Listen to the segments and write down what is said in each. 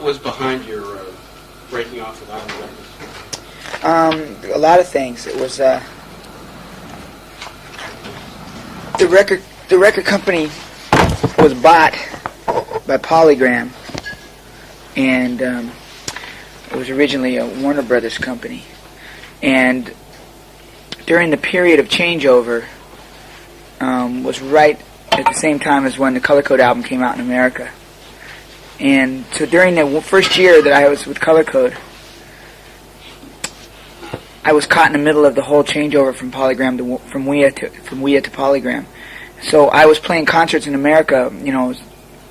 was behind your breaking off with Island Records? A lot of things. It was the record company was bought by Polygram, and it was originally a Warner Brothers company. And during the period of changeover, was right at the same time as when the Color Code album came out in America. And so during the first year that I was with Color Code, I was caught in the middle of the whole changeover from Polygram to from WEA to Polygram. So I was playing concerts in America, you know, in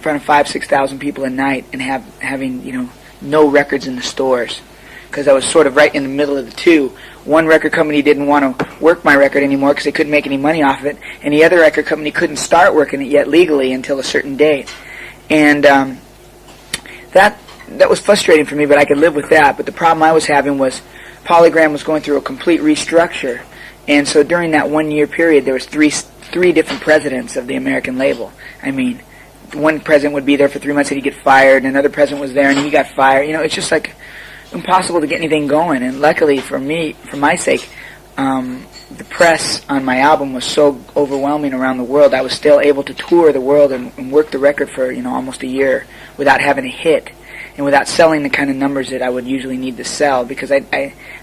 front of 5,000-6,000 people a night, and having you know no records in the stores, because I was sort of right in the middle of the two. One record company didn't want to work my record anymore because they couldn't make any money off of it, and the other record company couldn't start working it yet legally until a certain date. And that was frustrating for me, but I could live with that. But the problem I was having was Polygram was going through a complete restructure, and so during that 1 year period, there was three different presidents of the American label. I mean, one president would be there for 3 months and he'd get fired, and another president was there and he got fired. You know, it's just like impossible to get anything going. And luckily for me, for my sake, the press on my album was so overwhelming around the world, I was still able to tour the world and work the record for, you know, almost a year without having a hit and without selling the kind of numbers that I would usually need to sell, because I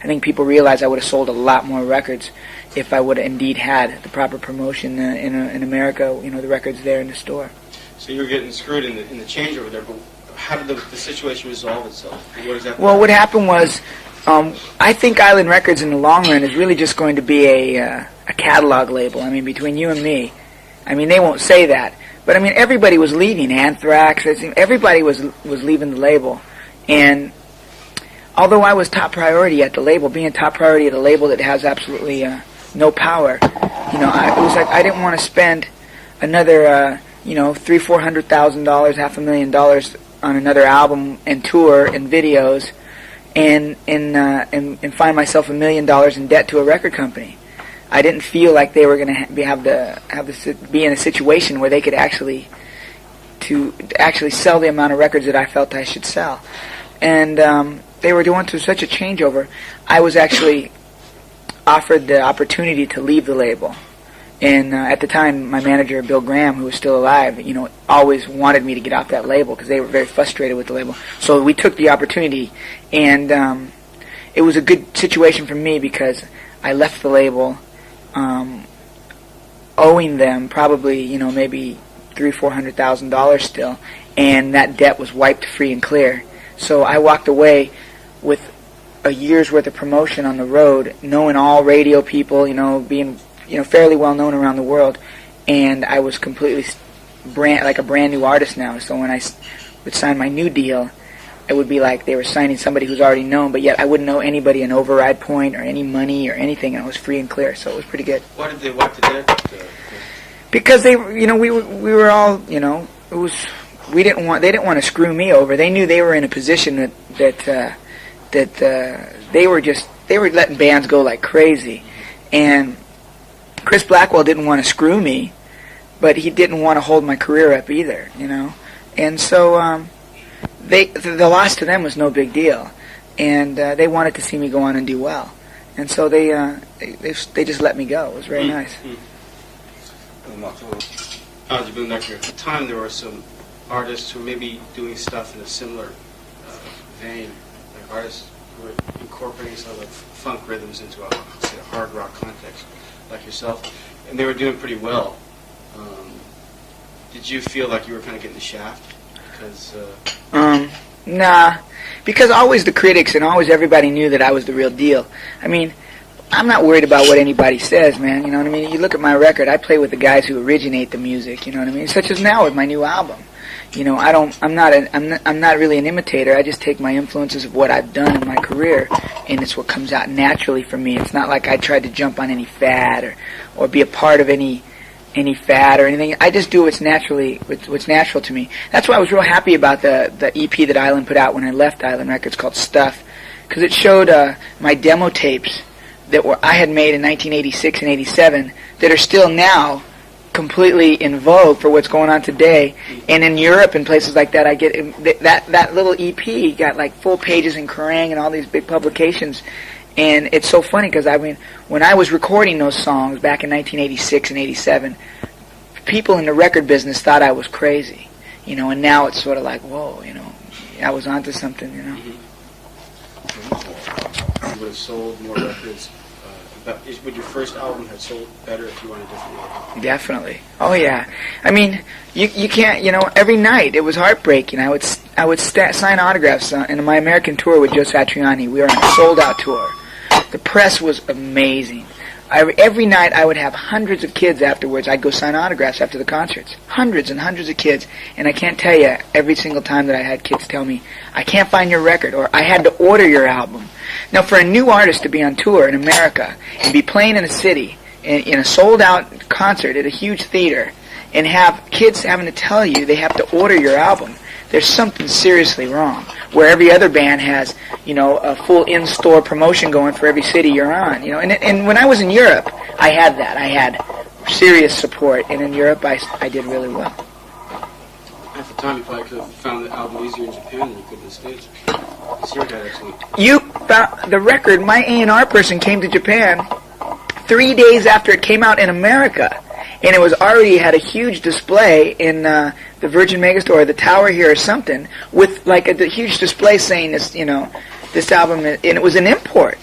think people realize I would have sold a lot more records if I would have indeed had the proper promotion in America, you know, the records there in the store. So you were getting screwed in the changeover there, but how did the situation resolve itself? What is that? Well, what happened was, I think Island Records in the long run is really just going to be a catalog label. I mean, between you and me, I mean, they won't say that, but I mean, everybody was leaving. Anthrax, everybody was leaving the label, and although I was top priority at the label, being top priority at a label that has absolutely no power, you know, it was like I didn't want to spend another, you know, $300,000-$400,000, $500,000 on another album and tour and videos, and find myself $1 million in debt to a record company. I didn't feel like they were going to be in a situation where they could actually sell the amount of records that I felt I should sell, and they were going through such a changeover. I was actually offered the opportunity to leave the label. And at the time, my manager, Bill Graham, who was still alive, you know, always wanted me to get off that label because they were very frustrated with the label. So we took the opportunity, and it was a good situation for me because I left the label owing them probably, you know, maybe $300,000-$400,000 still, and that debt was wiped free and clear. So I walked away with a year's worth of promotion on the road, knowing all radio people, you know, being, you know, fairly well known around the world, and I was completely like a brand new artist now. So when I would sign my new deal, it would be like they were signing somebody who's already known, but yet I wouldn't know anybody an override point or any money or anything, and I was free and clear. So it was pretty good. Why did they wipe the debt? Because they, you know, we were all, you know, it was they didn't want to screw me over. They knew they were in a position that they were letting bands go like crazy, and Chris Blackwell didn't want to screw me, but he didn't want to hold my career up either, you know. And so the loss to them was no big deal, and they wanted to see me go on and do well, and so they just let me go. It was very nice. At the time, there were some artists who were maybe doing stuff in a similar vein, like artists who were incorporating some like funk rhythms into a hard rock context, like yourself, and they were doing pretty well. Did you feel like you were kind of getting the shaft? Because nah, because always the critics and always everybody knew that I was the real deal. I mean, I'm not worried about what anybody says, man. You know what I mean? You look at my record, I play with the guys who originate the music. You know what I mean? Such as now with my new album. You know, I'm not really an imitator. I just take my influences of what I've done in my career, and it's what comes out naturally for me. It's not like I tried to jump on any fad or be a part of any fad or anything. I just do what's natural to me. That's why I was real happy about the EP that Island put out when I left Island Records, called Stuff, because it showed my demo tapes that I had made in 1986 and 87 that are still now completely in vogue for what's going on today. And in Europe and places like that, I get that little EP got like full pages in Kerrang and all these big publications. And it's so funny because, I mean, when I was recording those songs back in 1986 and 87, people in the record business thought I was crazy, you know, and now it's sort of like, whoa, you know, I was onto something, you know. You would have sold more records. Would your first album have sold better if you went a different way? Definitely. Oh yeah. I mean, you can't. You know, every night it was heartbreaking. I would sign autographs in my American tour with Joe Satriani. We were on a sold-out tour. The press was amazing. Every night I would have hundreds of kids afterwards. I'd go sign autographs after the concerts. Hundreds and hundreds of kids. And I can't tell you, every single time that I had kids tell me, I can't find your record, or I had to order your album. Now, for a new artist to be on tour in America and be playing in a city, in a sold-out concert at a huge theater, and have kids having to tell you they have to order your album, there's something seriously wrong. Where every other band has, you know, a full in-store promotion going for every city you're on, you know. And when I was in Europe, I had that. I had serious support, and in Europe, I did really well. At the time, you probably could have found the album easier in Japan than you could in the States. You found the record. My A&R person came to Japan 3 days after it came out in America, and it was already had a huge display in the Virgin Megastore, or the Tower here, or something, with like a huge display saying this, you know, this album, and it was an import.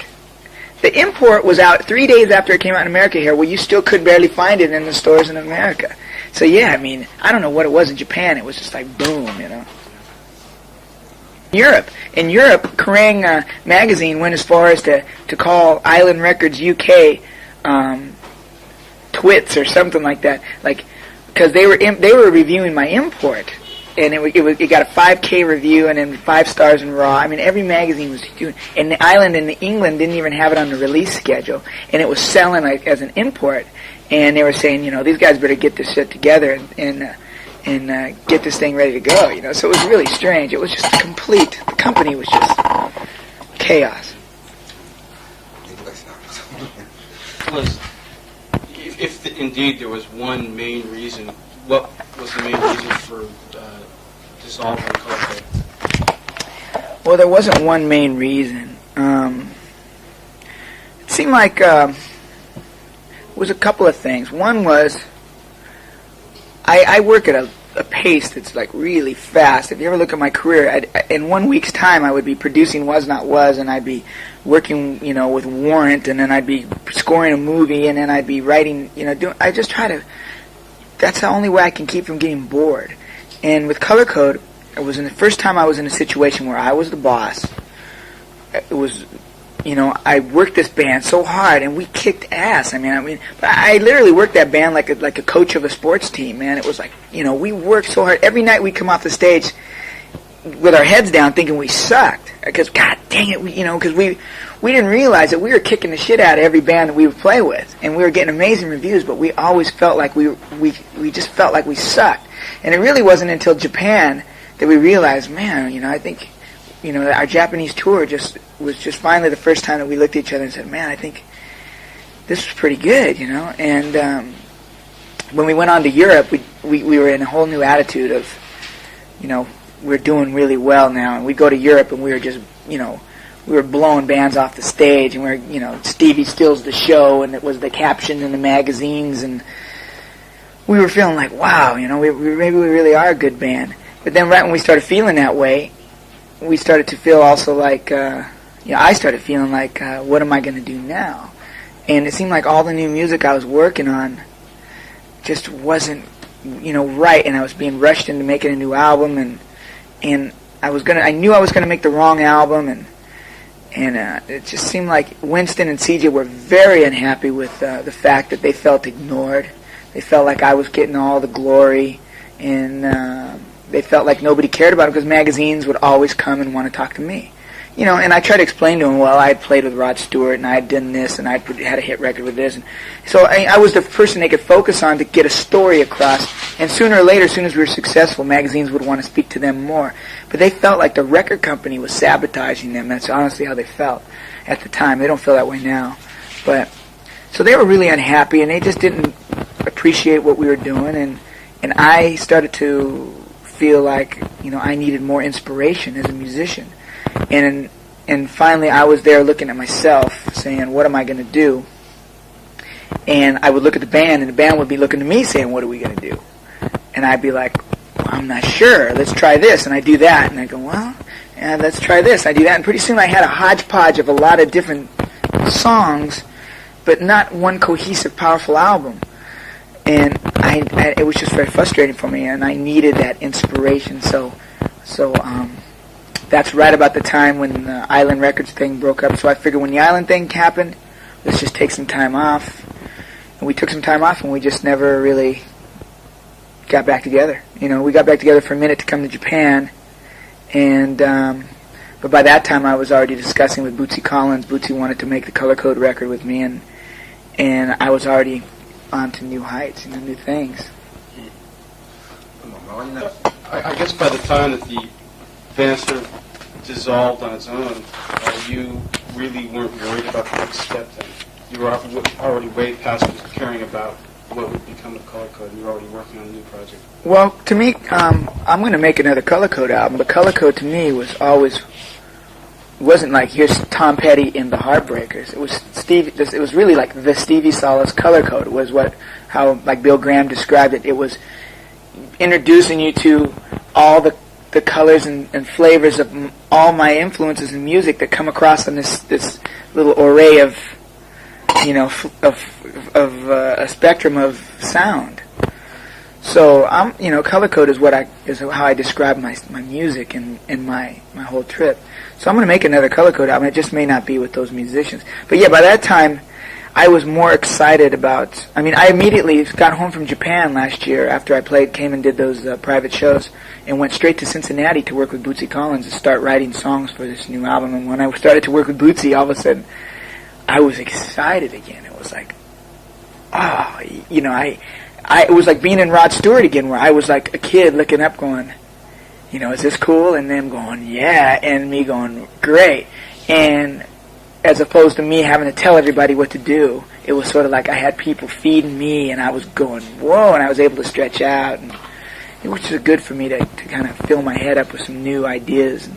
The import was out 3 days after it came out in America here, where you still could barely find it in the stores in America. So yeah, I mean, I don't know what it was in Japan. It was just like boom, you know. In Europe, Kerrang magazine went as far as to call Island Records UK twits or something like that, like, because they were reviewing my import, and it got a 5K review and then 5 stars in Raw. I mean, every magazine was doing, and the Island and the England didn't even have it on the release schedule, and it was selling like as an import, and they were saying, you know, these guys better get this shit together and get this thing ready to go, you know. So it was really strange. It was just complete. The company was just chaos. If indeed there was one main reason, what was the main reason for dissolving Color Code? Well, there wasn't one main reason. It seemed like it was a couple of things. One was I work at a pace that's like really fast. If you ever look at my career, in 1 week's time I would be producing Was Not Was, and I'd be working, you know, with Warrant, and then I'd be scoring a movie, and then I'd be writing, you know, I just try to, that's the only way I can keep from getting bored. And with Color Code, it was in the first time I was in a situation where I was the boss. It was, you know, I worked this band so hard, and we kicked ass. I mean, but I literally worked that band like a coach of a sports team, man. It was like, you know, we worked so hard. Every night we'd come off the stage with our heads down thinking we sucked. Because, God dang it, because we didn't realize that we were kicking the shit out of every band that we would play with. And we were getting amazing reviews, but we always felt like we just felt like we sucked. And it really wasn't until Japan that we realized, man, you know, I think, you know, our Japanese tour was just finally the first time that we looked at each other and said, man, I think this was pretty good, you know. And when we went on to Europe, we were in a whole new attitude of, you know, we're doing really well now. And we go to Europe and we were just, you know, we were blowing bands off the stage, and you know, Stevie steals the show, and it was the caption in the magazines, and we were feeling like, wow, you know, maybe we really are a good band. But then right when we started feeling that way, we started to feel also like, I started feeling like, what am I going to do now? And it seemed like all the new music I was working on just wasn't, you know, right, and I was being rushed into making a new album, and I knew I was gonna make the wrong album, and it just seemed like Winston and CJ were very unhappy with the fact that they felt ignored. They felt like I was getting all the glory, and they felt like nobody cared about it because magazines would always come and want to talk to me. You know, and I tried to explain to them, well, I had played with Rod Stewart, and I had done this, and I had a hit record with this. And so I was the person they could focus on to get a story across. And sooner or later, as soon as we were successful, magazines would want to speak to them more. But they felt like the record company was sabotaging them. That's honestly how they felt at the time. They don't feel that way now. But so they were really unhappy, and they just didn't appreciate what we were doing, and I started to feel like, I needed more inspiration as a musician. And finally I was there looking at myself saying, what am I going to do? And I would look at the band, and the band would be looking to me saying, what are we going to do? And I'd be like, well, I'm not sure. Let's try this. And I do that. And I go, well, yeah, let's try this. I do that. And pretty soon I had a hodgepodge of a lot of different songs, but not one cohesive, powerful album. And it was just very frustrating for me, and I needed that inspiration. So that's right about the time when the Island Records thing broke up. So I figured when the Island thing happened, let's just take some time off. And we took some time off, and we just never really got back together. We got back together for a minute to come to Japan, and but by that time I was already discussing with Bootsy Collins. Bootsy wanted to make the Color Code record with me, and I was already on to new heights, new things. I guess by the time that the band sort of dissolved on its own, you really weren't worried about the next step then. You were already way past caring about what would become of Color Code. You were already working on a new project. Well, to me, I'm going to make another Color Code album, but Color Code to me wasn't like, here's Tom Petty and the Heartbreakers. It was it was really like the Stevie Salas Color Code. It was how like Bill Graham described it. It was introducing you to all the colors and flavors of all my influences in music that come across in this little array of a spectrum of sound. So Color Code is how I describe my music and my whole trip. So I'm going to make another Color Code album. It just may not be with those musicians. But yeah, by that time, I was more excited about... I immediately got home from Japan last year after I came and did those private shows, and went straight to Cincinnati to work with Bootsy Collins to start writing songs for this new album. And when I started to work with Bootsy, all of a sudden, I was excited again. It was like, it was like being in Rod Stewart again, where I was like a kid looking up going, is this cool? And them going, yeah, and me going, great. And as opposed to me having to tell everybody what to do, it was sort of like I had people feeding me, and I was going, whoa, and I was able to stretch out, and it was just good for me to kind of fill my head up with some new ideas.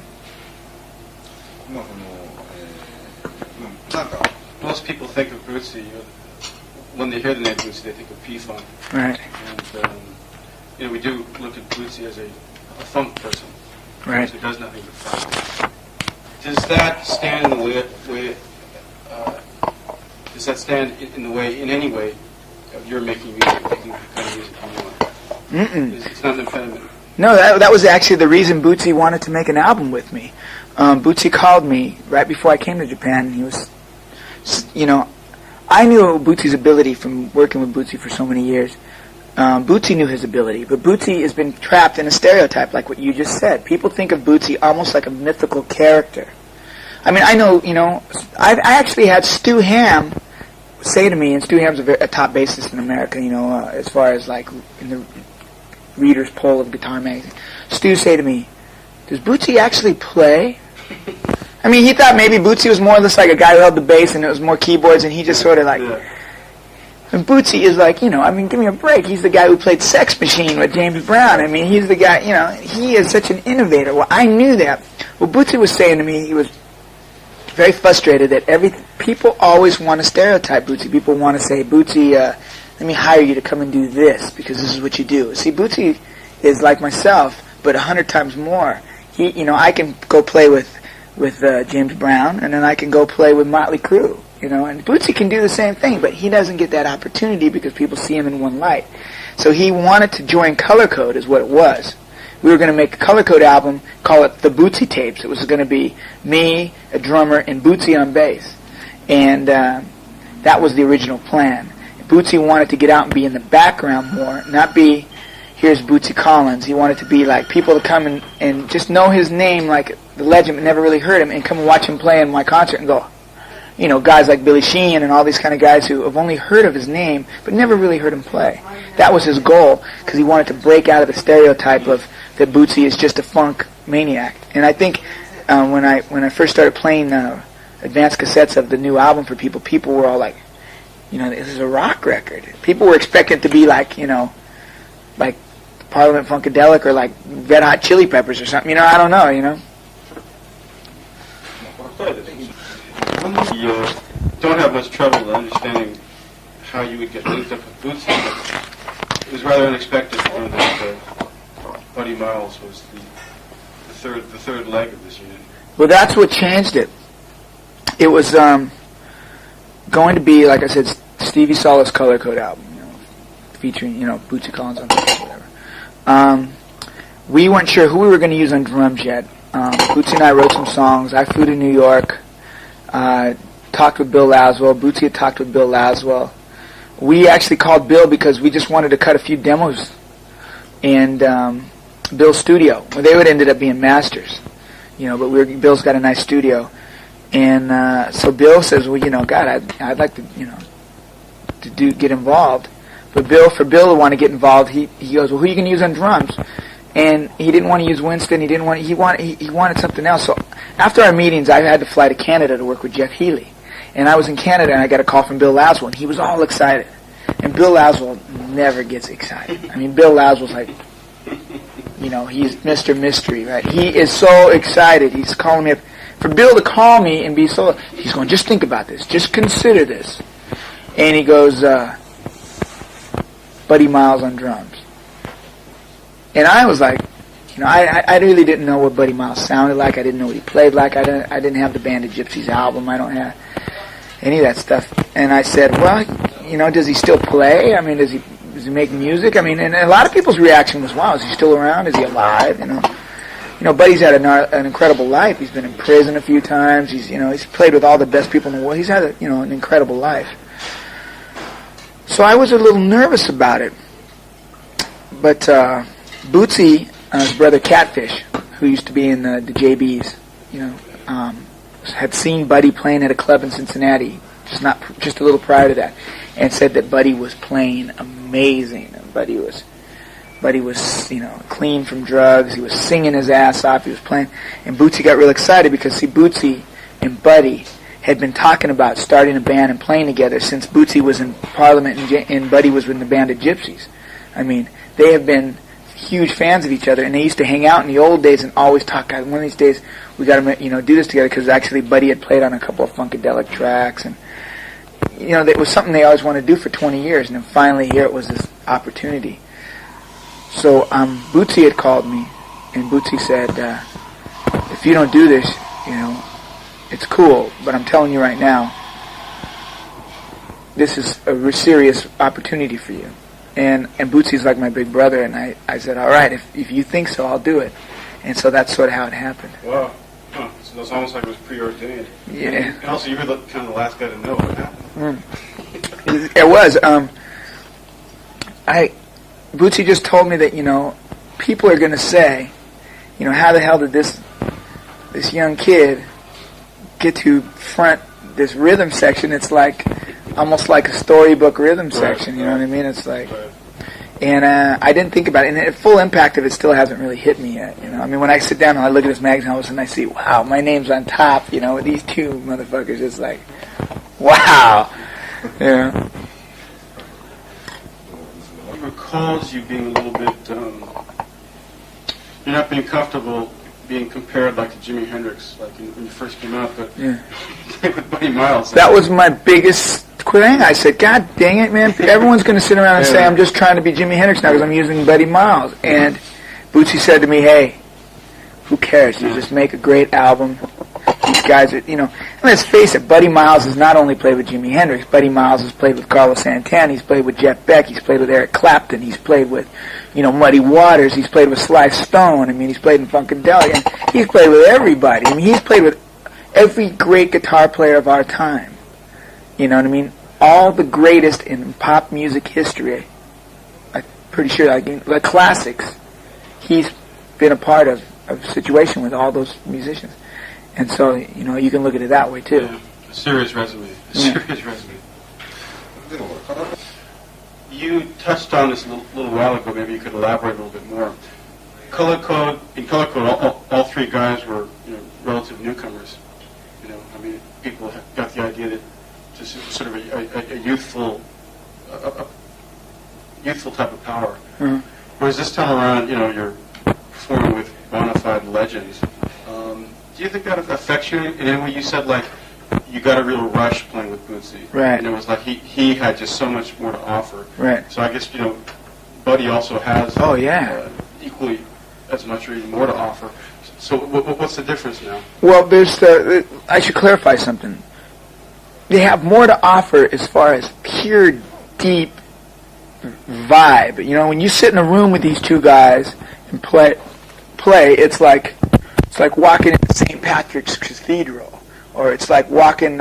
Most people think of Bootsy, when they hear the name Bootsy, they think of P-Funk. Right. And we do look at Bootsy as a funk person. Right. Who does nothing but funk. Does that stand in the way? Does that stand in any way of your making music, making the kind of music you want? It's not an impediment. No, that was actually the reason Bootsy wanted to make an album with me. Bootsy called me right before I came to Japan, and he was, I knew Bootsy's ability from working with Bootsy for so many years. Bootsy knew his ability, but Bootsy has been trapped in a stereotype like what you just said. People think of Bootsy almost like a mythical character. I know, I actually had Stu Ham say to me, and Stu Ham's a top bassist in America, as far as like in the reader's poll of Guitar Magazine. Stu say to me, does Bootsy actually play? He thought maybe Bootsy was more or less like a guy who held the bass and it was more keyboards, and he just sort of like... Yeah. And Bootsy is like, give me a break. He's the guy who played Sex Machine with James Brown. He's the guy, he is such an innovator. Well, I knew that. Well, Bootsy was saying to me, he was very frustrated that people always want to stereotype Bootsy. People want to say, Bootsy, let me hire you to come and do this because this is what you do. See, Bootsy is like myself, but 100 times more. I can go play with James Brown, and then I can go play with Motley Crue. And Bootsy can do the same thing, but he doesn't get that opportunity because people see him in one light. So he wanted to join Color Code is what it was. We were going to make a Color Code album, call it the Bootsy Tapes. It was going to be me, a drummer, and Bootsy on bass. And that was the original plan. Bootsy wanted to get out and be in the background more, not be, here's Bootsy Collins. He wanted to be like people to come and just know his name like the legend but never really heard him, and come and watch him play in my concert and go, guys like Billy Sheehan and all these kind of guys who have only heard of his name but never really heard him play. That was his goal, because he wanted to break out of the stereotype of that Bootsy is just a funk maniac. And I think when I first started playing advanced cassettes of the new album for people were all like, this is a rock record. People were expecting it to be like, like Parliament Funkadelic or like Red Hot Chili Peppers or something. I don't know, You don't have much trouble understanding how you would get linked up with Bootsy, but it was rather unexpected to learn that Buddy Miles was the third leg of this unit. Well, that's what changed it. It was going to be, like I said, Stevie Salas Color Code album, featuring, Bootsy Collins on bass, whatever. We weren't sure who we were going to use on drums yet. Bootsy and I wrote some songs. I flew to New York, talked with Bill Laswell. Bootsy had talked with Bill Laswell. We actually called Bill because we just wanted to cut a few demos in Bill's studio. Well, they would ended up being masters, but Bill's got a nice studio. And so Bill says, well, God, I'd like to get involved. But for Bill to want to get involved, he goes, well, who you can use on drums? And he didn't want to use Winston. He wanted something else. So after our meetings, I had to fly to Canada to work with Jeff Healey. And I was in Canada, and I got a call from Bill Laswell, and he was all excited. And Bill Laswell never gets excited. I mean, Bill Laswell's like, he's Mr. Mystery, right? He is so excited. He's calling me up. For Bill to call me and be so, he's going, just think about this. Just consider this. And he goes, Buddy Miles on drums. And I was like, I really didn't know what Buddy Miles sounded like. I didn't know what he played like. I didn't have the Band of Gypsies album. I don't have any of that stuff. And I said, well, does he still play? I mean, does he make music? I mean, and a lot of people's reaction was, wow, is he still around? Is he alive? Buddy's had an incredible life. He's been in prison a few times. He's played with all the best people in the world. He's had an incredible life. So I was a little nervous about it. But Bootsy, his brother Catfish, who used to be in the JBs, had seen Buddy playing at a club in Cincinnati, just a little prior to that, and said that Buddy was playing amazing. And Buddy was clean from drugs. He was singing his ass off. He was playing, and Bootsy got real excited because Bootsy and Buddy had been talking about starting a band and playing together since Bootsy was in Parliament and Buddy was in the Band of Gypsies. I mean, they have been huge fans of each other, and they used to hang out in the old days and always talk. God, one of these days we got to do this together, because actually Buddy had played on a couple of Funkadelic tracks, and it was something they always wanted to do for 20 years, and then finally here it was this opportunity. So Bootsy had called me, and Bootsy said, if you don't do this, it's cool, but I'm telling you right now, this is a serious opportunity for you. And Bootsy's like my big brother, and I said, all right, if you think so, I'll do it. And so that's sort of how it happened. Wow. Huh. So it's almost like it was preordained. Yeah. And also, you were kind of the last guy to know what happened. It was. Bootsy just told me that, people are going to say, how the hell did this young kid get to front this rhythm section? It's like almost like a storybook rhythm section, you know what I mean? It's like, and I didn't think about it, and the full impact of it still hasn't really hit me yet, I mean, when I sit down and I look at this magazine, all of a sudden I see, wow, my name's on top, with these two motherfuckers, it's like, wow, yeah. It recalls you being a little bit, you're not being comfortable being compared like to Jimi Hendrix, like when you first came out, but yeah. With Buddy Miles. That was my biggest thing. I said, God dang it, man, everyone's going to sit around and say I'm just trying to be Jimi Hendrix now because I'm using Buddy Miles. And Bootsy said to me, hey, who cares? You just make a great album. These guys are, and let's face it, Buddy Miles has not only played with Jimi Hendrix, Buddy Miles has played with Carlos Santana, he's played with Jeff Beck, he's played with Eric Clapton, he's played with, Muddy Waters, he's played with Sly Stone, I mean, he's played in Funkadelic, and he's played with everybody. I mean, he's played with every great guitar player of our time. You know what I mean? All the greatest in pop music history, I'm pretty sure, the classics, he's been a part of a situation with all those musicians. And so, you can look at it that way, too. Yeah. A serious resume. Serious resume. You touched on this a little while ago. Maybe you could elaborate a little bit more. In Color Code, all three guys were relative newcomers. I mean, people got the idea that just sort of a youthful type of power. Mm-hmm. Whereas this time around, you're performing with bona fide legends. Do you think that affects you in any way? You said, like, you got a real rush playing with Bootsy. Right. And it was like he had just so much more to offer. Right. So I guess, Buddy also has equally as much or even more to offer. So what's the difference now? Well, I should clarify something. They have more to offer as far as pure, deep vibe. When you sit in a room with these two guys and play, it's like walking into St. Patrick's Cathedral, or it's like walking,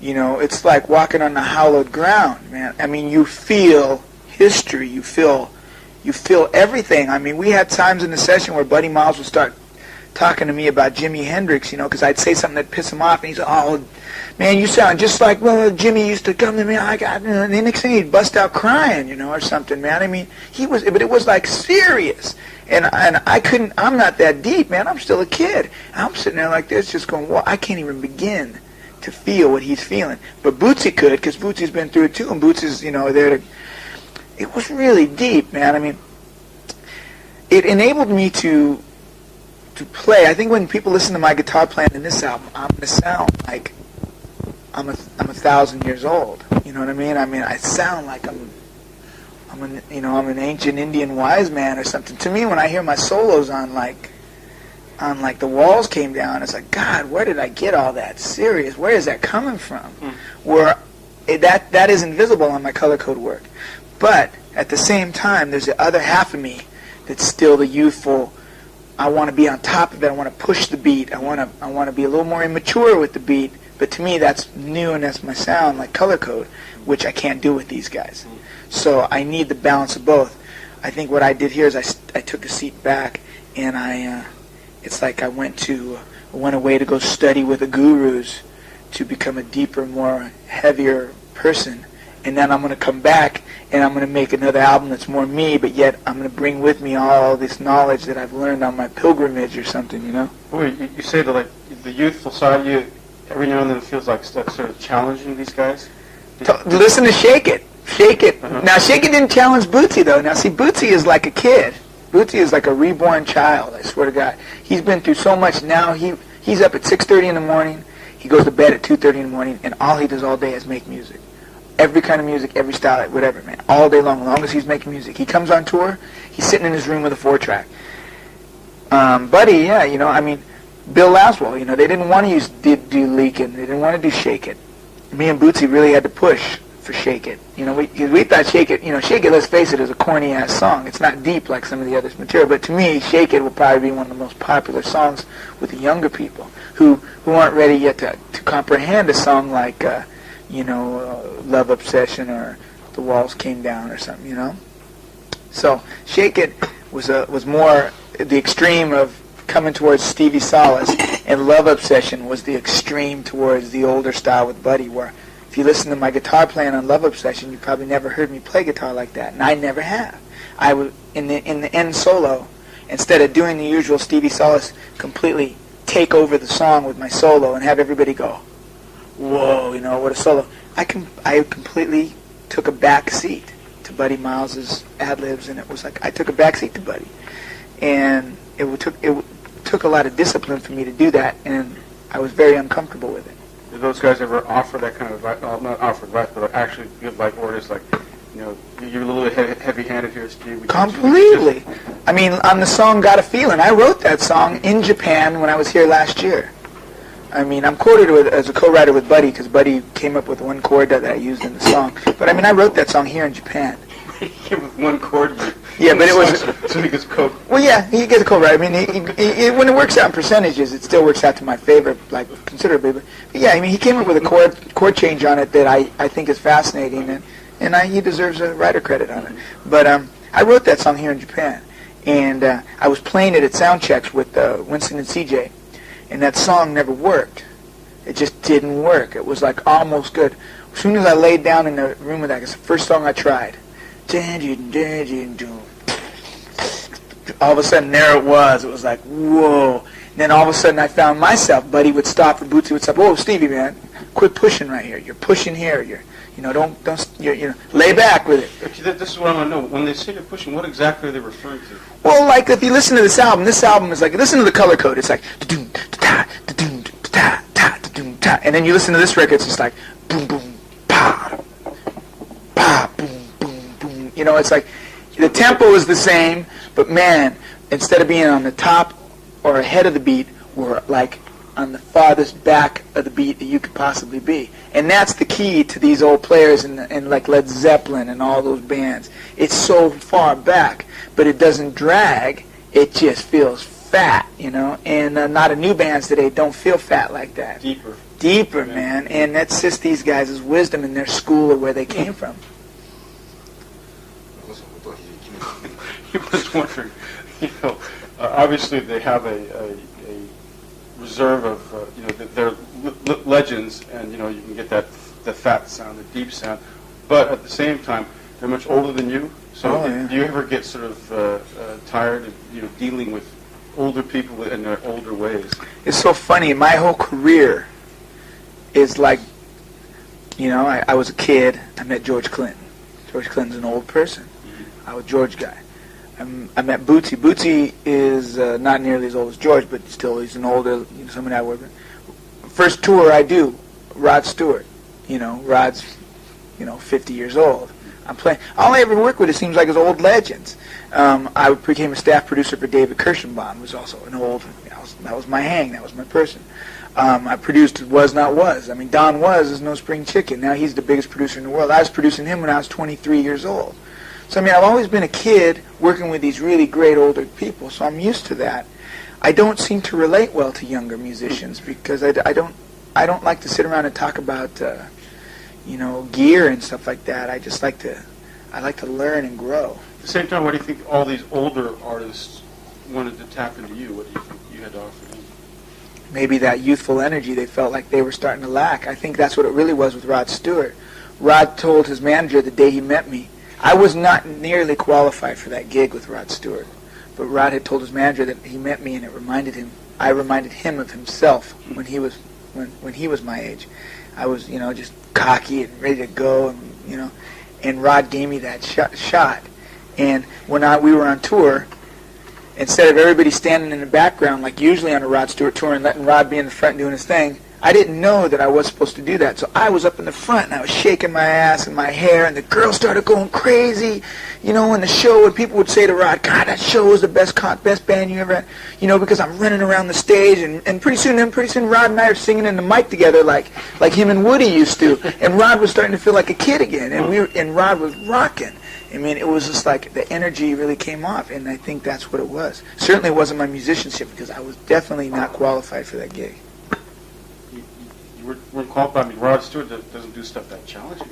it's like walking on the hallowed ground, man. I mean, you feel history, you feel everything. I mean, we had times in the session where Buddy Miles would start talking to me about Jimi Hendrix, because I'd say something that pissed him off, and he's like, "Oh, man, you sound just like Jimmy used to come to me." And the next thing he'd bust out crying, or something, man. I mean, but it was like serious, and I'm not that deep, man. I'm still a kid. I'm sitting there like this, just going, well, I can't even begin to feel what he's feeling. But Bootsy could, because Bootsy's been through it too, and Bootsy's, there to. It was really deep, man. I mean, it enabled me to play. I think when people listen to my guitar playing in this album, I'm going to sound like I'm 1,000 years old. You know what I mean? I mean, I sound like I'm an ancient Indian wise man or something. To me, when I hear my solos on like The Walls Came Down, it's like, God, where did I get all that serious? Where is that coming from? Where that is invisible on my color code work. But at the same time, there's the other half of me that's still the youthful. I want to be on top of it. I want to push the beat. I want to be a little more immature with the beat. But to me, that's new, and that's my sound, like color code, which I can't do with these guys. So I need the balance of both. I think what I did here is I took a seat back, and it's like I went away to go study with the gurus to become a deeper, more heavier person. And then I'm going to come back, and I'm going to make another album that's more me, but yet I'm going to bring with me all this knowledge that I've learned on my pilgrimage or something, Well, you say that, like, the youthful side of you, every now and then it feels like sort of challenging these guys? Listen to Shake It. Shake It. Uh-huh. Now, Shake It didn't challenge Bootsy, though. Now, see, Bootsy is like a kid. Bootsy is like a reborn child, I swear to God. He's been through so much. Now he's up at 6:30 in the morning. He goes to bed at 2:30 in the morning, and all he does all day is make music. Every kind of music, every style, whatever, man. All day long, as long as he's making music. He comes on tour, he's sitting in his room with a 4-track. Buddy, yeah, I mean, Bill Laswell, they didn't want to use do Leakin', they didn't want to do Shake It. Me and Bootsy really had to push for Shake It. We thought Shake It, Shake It, let's face it, is a corny-ass song. It's not deep like some of the other material, but to me, Shake It will probably be one of the most popular songs with the younger people who aren't ready yet to comprehend a song like, Love Obsession or The Walls Came Down or something, So Shake It was more the extreme of coming towards Stevie Salas, and Love Obsession was the extreme towards the older style with Buddy, where if you listen to my guitar playing on Love Obsession, you probably never heard me play guitar like that, and I never have. I would in the end solo, instead of doing the usual Stevie Salas, completely take over the song with my solo and have everybody go, whoa, what a solo. I completely took a back seat to Buddy Miles's ad-libs, and it was like I took a back seat to Buddy. And it took a lot of discipline for me to do that, and I was very uncomfortable with it. Did those guys ever offer that kind of advice, not offer advice, but actually give like orders like, you're a little bit heavy-handed here, Steve? Completely. I mean, on the song Got a Feeling, I wrote that song in Japan when I was here last year. I mean, I'm quoted as a co-writer with Buddy because Buddy came up with one chord that I used in the song. But I mean, I wrote that song here in Japan. He came with one chord. Yeah, but it was. So he gets co. Well, yeah, he gets a co-writer. I mean, when it works out in percentages, it still works out to my favor, like considerably. But yeah, I mean, he came up with a chord change on it that I think is fascinating, and he deserves a writer credit on it. But I wrote that song here in Japan, and I was playing it at sound checks with Winston and CJ. And that song never worked. It just didn't work. It was like almost good. As soon as I laid down in the room with that, it's the first song I tried. All of a sudden, there it was. It was like, whoa. And then all of a sudden, I found myself. Buddy would stop, and Bootsy would stop. Whoa, Stevie, man. quit pushing right here. You're pushing here. Lay back with it. Okay, this is what I want to know. When they say they're pushing, what exactly are they referring to? Well, like if you listen to this album is like, listen to the color code. It's like, da-doom, da-da, da-doom, da-da, da, da-doom, da. And then you listen to this record, it's just like, boom, boom, pa, pa, boom, boom, boom. It's like, the tempo is the same, but man, instead of being on the top or ahead of the beat, we're like on the farthest back of the beat that you could possibly be. And that's the key to these old players and like Led Zeppelin and all those bands. It's so far back, but it doesn't drag. It just feels fat, And a lot of new bands today don't feel fat like that. Deeper, man. And that's just these guys' wisdom in their school or where they came from. I was wondering, obviously they have a reserve of, they're legends, and, you can get the fat sound, the deep sound, but at the same time, they're much older than you, so do you ever get sort of tired of, dealing with older people in their older ways? It's so funny, my whole career is like, I was a kid, I met George Clinton. George Clinton's an old person. I was a George guy. I met Bootsy. Bootsy is not nearly as old as George, but still he's an older, somebody I work with. First tour I do, Rod Stewart. Rod's, 50 years old. I'm playing. All I ever work with, it seems like, is old legends. I became a staff producer for David Kirschenbaum, who's also an old. That was my hang. That was my person. I produced Was Not Was. I mean, Don Was is no spring chicken. Now he's the biggest producer in the world. I was producing him when I was 23 years old. So, I've always been a kid working with these really great older people, so I'm used to that. I don't seem to relate well to younger musicians because I don't like to sit around and talk about, gear and stuff like that. I like to learn and grow. At the same time, what do you think all these older artists wanted to tap into you? What do you think you had to offer them? Maybe that youthful energy they felt like they were starting to lack. I think that's what it really was with Rod Stewart. Rod told his manager the day he met me, I was not nearly qualified for that gig with Rod Stewart, but Rod had told his manager that he met me, and I reminded him of himself when he was my age. I was, just cocky and ready to go, and Rod gave me that shot. And when we were on tour, instead of everybody standing in the background like usually on a Rod Stewart tour and letting Rod be in the front doing his thing, I didn't know that I was supposed to do that. So I was up in the front, and I was shaking my ass and my hair, and the girls started going crazy. In the show, and people would say to Rod, God, that show was the best band you ever had, because I'm running around the stage, and pretty soon Rod and I are singing in the mic together like him and Woody used to, and Rod was starting to feel like a kid again, and Rod was rocking. It was just like the energy really came off, and I think that's what it was. Certainly it wasn't my musicianship, because I was definitely not qualified for that gig. You weren't qualified. Rod Stewart doesn't do stuff that challenging.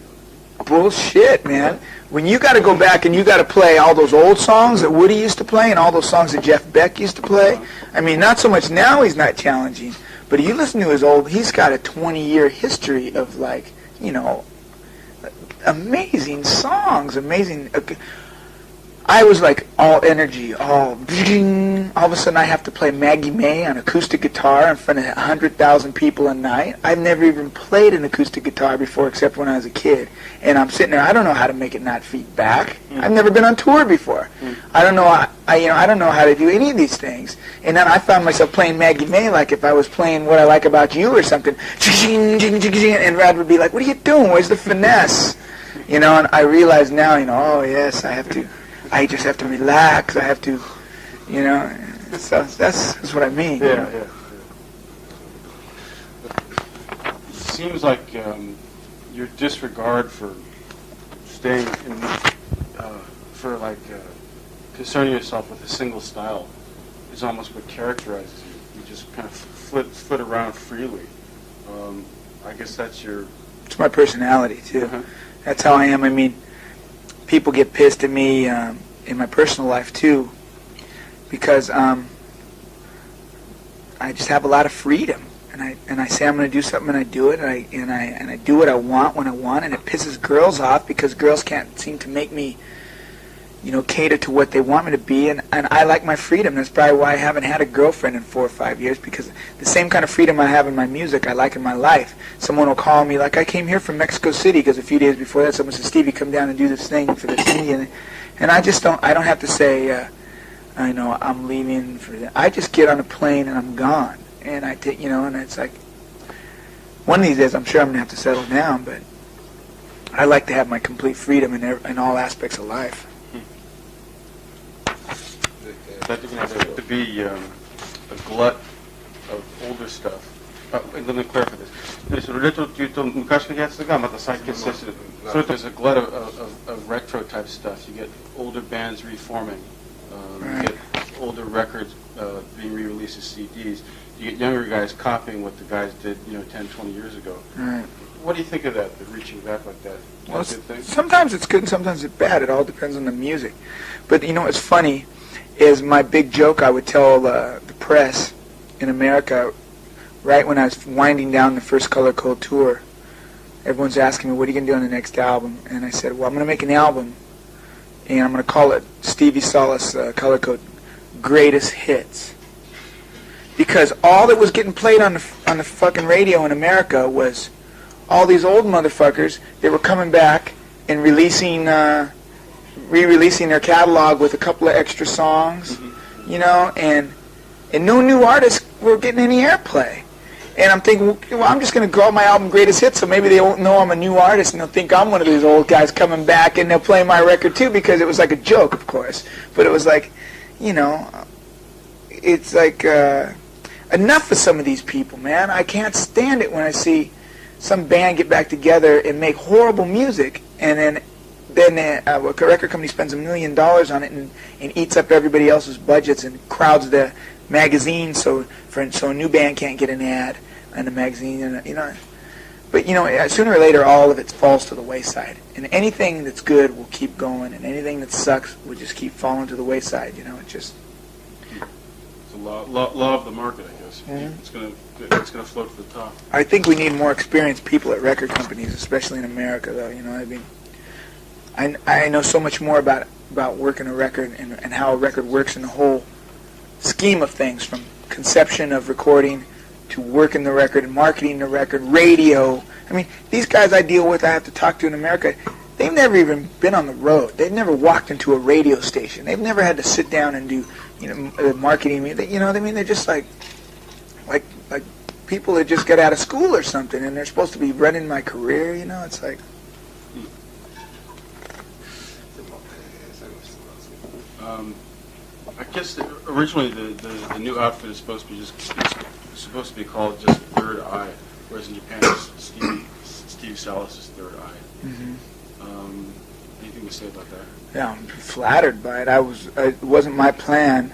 Bullshit, man. When you got to go back and you got to play all those old songs that Woody used to play and all those songs that Jeff Beck used to play, not so much now he's not challenging, but you listen to his old, he's got a 20-year history of amazing songs, amazing. I was like all energy, all of a sudden I have to play Maggie May on acoustic guitar in front of 100,000 people a night. I've never even played an acoustic guitar before except when I was a kid. And I'm sitting there, I don't know how to make it not feedback. I've never been on tour before. I don't know I don't know how to do any of these things. And then I found myself playing Maggie May like if I was playing What I Like About You or something. And Rod would be like, what are you doing? Where's the finesse? And I realize now, oh yes, I just have to relax. I have to, so that's what I mean. Yeah. It seems like your disregard for staying in, concerning yourself with a single style is almost what characterizes you. You just kind of flit around freely. I guess that's your... It's my personality, too. That's how I am. People get pissed at me in my personal life too, because I just have a lot of freedom, and I say I'm going to do something, and I do it, and I do what I want when I want, and it pisses girls off because girls can't seem to make me, cater to what they want me to be, and I like my freedom. That's probably why I haven't had a girlfriend in 4 or 5 years, because the same kind of freedom I have in my music, I like in my life. Someone will call me, like I came here from Mexico City, because a few days before that someone said, Stevie, come down and do this thing for this Indian. And I don't have to say, I'm leaving for that. I just get on a plane and I'm gone. And I take, and it's like, one of these days I'm sure I'm going to have to settle down, but I like to have my complete freedom in all aspects of life. That to be a glut of older stuff. Let me clarify this. There's a glut of retro type stuff. You get older bands reforming. You get older records being re-released as CDs. You get younger guys copying what the guys did, 10, 20 years ago. Right. What do you think of that, the reaching back like that? Well, sometimes it's good and sometimes it's bad. It all depends on the music. But what's funny is my big joke I would tell the press in America right when I was winding down the first Color Code tour. Everyone's asking me, what are you going to do on the next album? And I said, well, I'm going to make an album, and I'm going to call it Stevie Salas Color Code Greatest Hits. Because all that was getting played on the fucking radio in America was all these old motherfuckers that were coming back and re-releasing their catalog with a couple of extra songs, and no new artists were getting any airplay. And I'm thinking, well, I'm just going to call my album Greatest Hits, so maybe they won't know I'm a new artist, and they'll think I'm one of these old guys coming back, and they'll play my record too, because it was like a joke, of course. But it was like, it's like enough for some of these people, man. I can't stand it when I see some band get back together and make horrible music, and then a record company spends $1 million on it and eats up everybody else's budgets and crowds the magazine so a new band can't get an ad in the magazine, But sooner or later, all of it falls to the wayside, and anything that's good will keep going, and anything that sucks will just keep falling to the wayside. It just. It's a law of the market, I guess. Mm-hmm. It's gonna float to the top. I think we need more experienced people at record companies, especially in America, though. I know so much more about working a record and how a record works in the whole scheme of things, from conception of recording to working the record and marketing the record, radio. I mean, these guys I deal with, I have to talk to in America, they've never even been on the road. They've never walked into a radio station. They've never had to sit down and do, marketing. They're just like people that just got out of school or something, and they're supposed to be running my career. It's like. I guess originally the new outfit is supposed to be called just Third Eye, whereas in Japan it's Steve Salas' Third Eye. Mm-hmm. Anything to say about that? Yeah, I'm flattered by it. It wasn't my plan,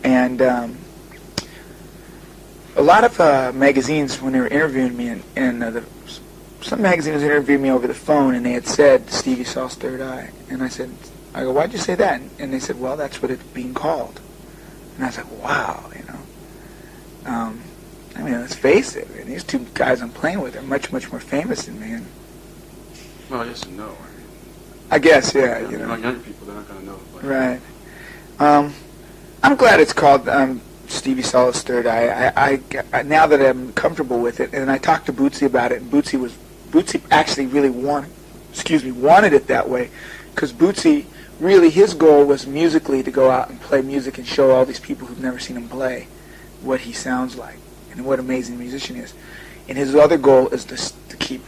and a lot of magazines, when they were interviewing me, some magazines interviewed me over the phone, and they had said Stevie Salas' Third Eye, and I go, why'd you say that? And they said, well, that's what it's being called. And I was like, wow, let's face it, man, these two guys I'm playing with are much, much more famous than me. Well, yes and no. I guess, yeah. Younger people, they're not going to know. Right. I'm glad it's called Stevie Salas' Third Eye. I now that I'm comfortable with it, and I talked to Bootsy about it, and Bootsy actually really wanted it that way, because Bootsy, really, his goal was musically to go out and play music and show all these people who've never seen him play what he sounds like and what an amazing musician he is. And his other goal is to keep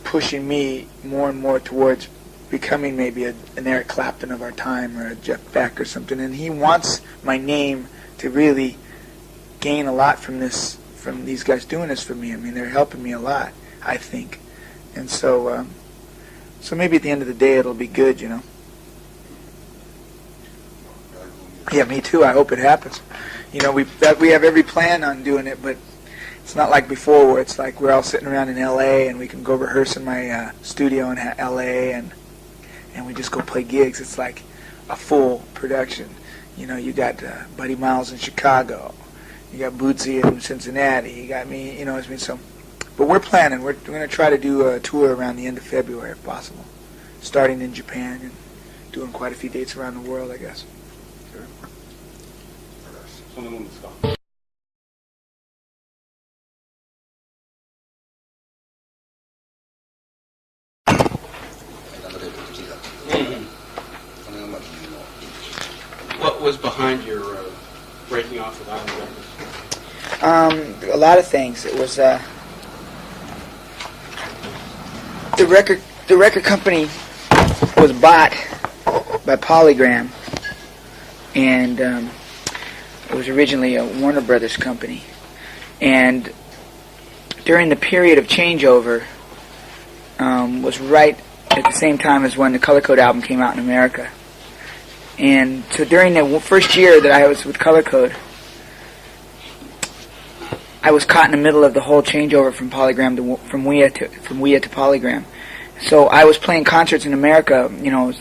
pushing me more and more towards becoming maybe an Eric Clapton of our time, or a Jeff Beck or something. And he wants my name to really gain a lot from these guys doing this for me. I mean, they're helping me a lot, I think. And so maybe at the end of the day it'll be good, Yeah, me too. I hope it happens. We have every plan on doing it, but it's not like before, where it's like we're all sitting around in L.A. and we can go rehearse in my studio in L.A. and we just go play gigs. It's like a full production. You got Buddy Miles in Chicago, you got Bootsy in Cincinnati, you got me. But we're planning. We're going to try to do a tour around the end of February if possible, starting in Japan and doing quite a few dates around the world, I guess. What was behind your breaking off with Island Records? A lot of things. It was the record company was bought by Polygram, and it was originally a Warner Brothers company. And during the period of changeover, was right at the same time as when the Color Code album came out in America. And so during the first year that I was with Color Code, I was caught in the middle of the whole changeover from from WEA to Polygram. So I was playing concerts in America, in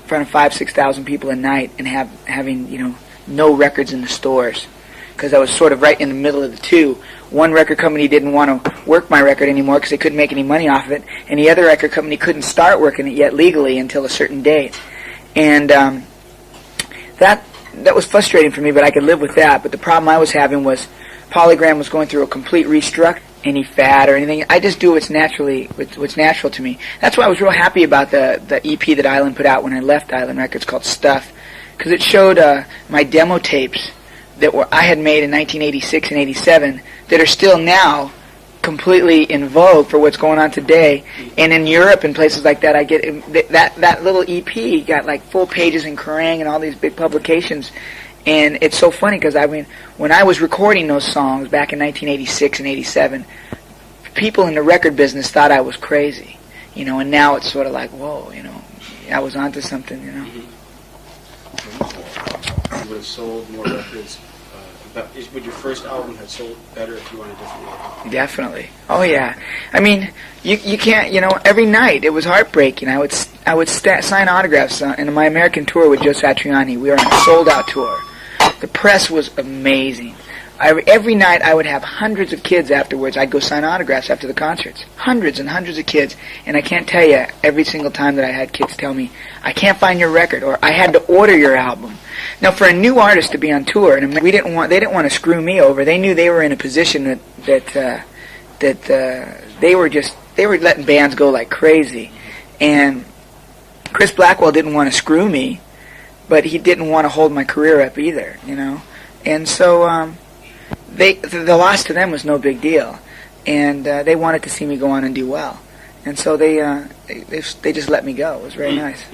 front of 5,000-6,000 people a night, and having no records in the stores, because I was sort of right in the middle of the two. One record company didn't want to work my record anymore because they couldn't make any money off of it, and the other record company couldn't start working it yet legally until a certain date. And that was frustrating for me, but I could live with that. But the problem I was having was Polygram was going through a complete restructure. Any fad or anything, I just do what's natural to me. That's why I was real happy about the EP that Island put out when I left Island Records, called Stuff, because it showed my demo tapes that I had made in 1986 and 87 that are still now completely in vogue for what's going on today. And in Europe and places like that, I get that little EP got like full pages in Kerrang and all these big publications. And it's so funny because, when I was recording those songs back in 1986 and 87, people in the record business thought I was crazy, and now it's sort of like, whoa, I was onto something, Mm-hmm. You would have sold more records. Would your first album have sold better if you were on a different label? Definitely. Oh, yeah. You can't, every night it was heartbreaking. I would sign autographs in my American tour with Joe Satriani. We were on a sold-out tour. The press was amazing. Every night I would have hundreds of kids afterwards. I'd go sign autographs after the concerts. Hundreds and hundreds of kids. And I can't tell you, every single time that I had kids tell me, I can't find your record, or I had to order your album. Now, for a new artist to be on tour, and they didn't want to screw me over. They knew they were in a position that they were letting bands go like crazy. And Chris Blackwell didn't want to screw me, but he didn't want to hold my career up either, And so the loss to them was no big deal, and they wanted to see me go on and do well, and so they just let me go. It was very nice.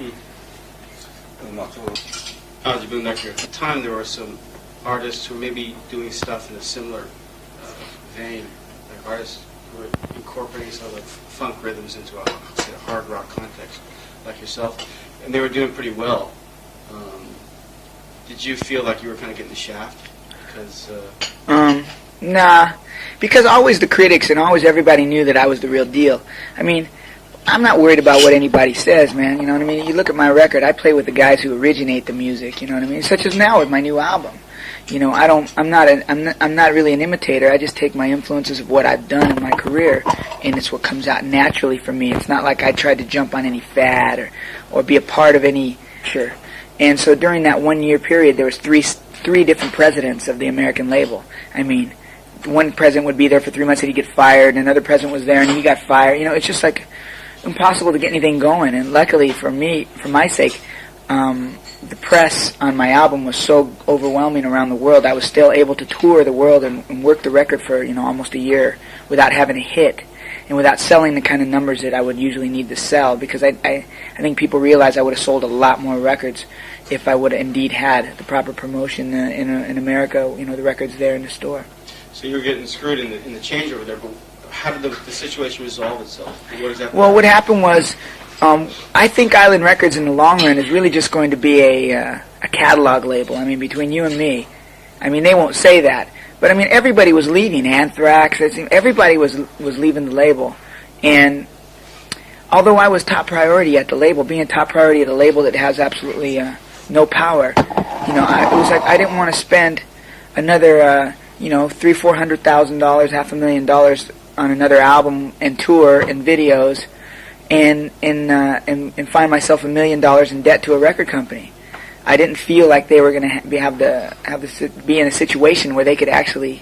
At the time, there were some artists who were maybe doing stuff in a similar vein, like artists who were incorporating some of the funk rhythms into a hard rock context, like yourself, and they were doing pretty well. Did you feel like you were kind of getting the shaft? Because nah, because always the critics and always everybody knew that I was the real deal. I'm not worried about what anybody says, man. You know what I mean? You look at my record, I play with the guys who originate the music. You know what I mean? Such as now with my new album. I'm not really an imitator. I just take my influences of what I've done in my career, and it's what comes out naturally for me. It's not like I tried to jump on any fad or be a part of any. Sure. And so during that 1 year period, there was three different presidents of the American label. One president would be there for 3 months and he'd get fired, and another president was there and he got fired. It's just like impossible to get anything going. And luckily for me, for my sake, the press on my album was so overwhelming around the world. I was still able to tour the world and work the record for almost a year without having a hit and without selling the kind of numbers that I would usually need to sell, because I think people realize I would have sold a lot more records if I would have indeed had the proper promotion in America, the records there in the store. So you were getting screwed in the changeover there, but how did the situation resolve itself? What exactly? Well, what happened was, I think Island Records in the long run is really just going to be a catalog label. Between you and me, they won't say that, but everybody was leaving. Anthrax, everybody was leaving the label, and although I was top priority at the label, being top priority at a label that has absolutely no power, it was like I didn't want to spend another $300,000-$400,000, $500,000 on another album and tour and videos, and find myself $1 million in debt to a record company. I didn't feel like they were going to be in a situation where they could actually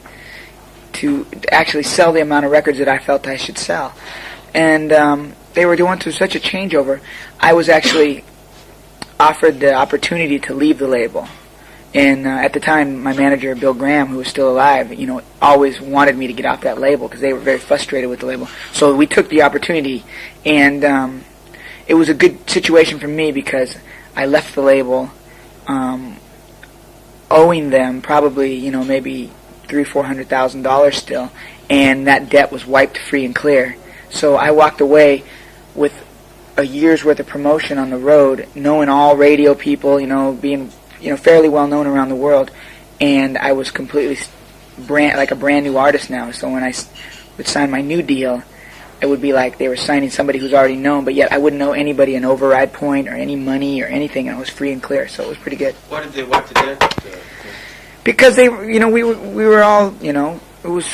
sell the amount of records that I felt I should sell. And they were going through such a changeover. I was actually offered the opportunity to leave the label. And at the time, my manager, Bill Graham, who was still alive, always wanted me to get off that label because they were very frustrated with the label. So we took the opportunity, and it was a good situation for me because I left the label owing them probably, maybe $300,000-$400,000 still, and that debt was wiped free and clear. So I walked away with a year's worth of promotion on the road, knowing all radio people, being fairly well known around the world, and I was completely like a brand new artist now. So when I would sign my new deal, it would be like they were signing somebody who's already known, but yet I wouldn't know anybody an override point or any money or anything, and it was free and clear. So it was pretty good. Why did they wipe the debt? Because we were all, it was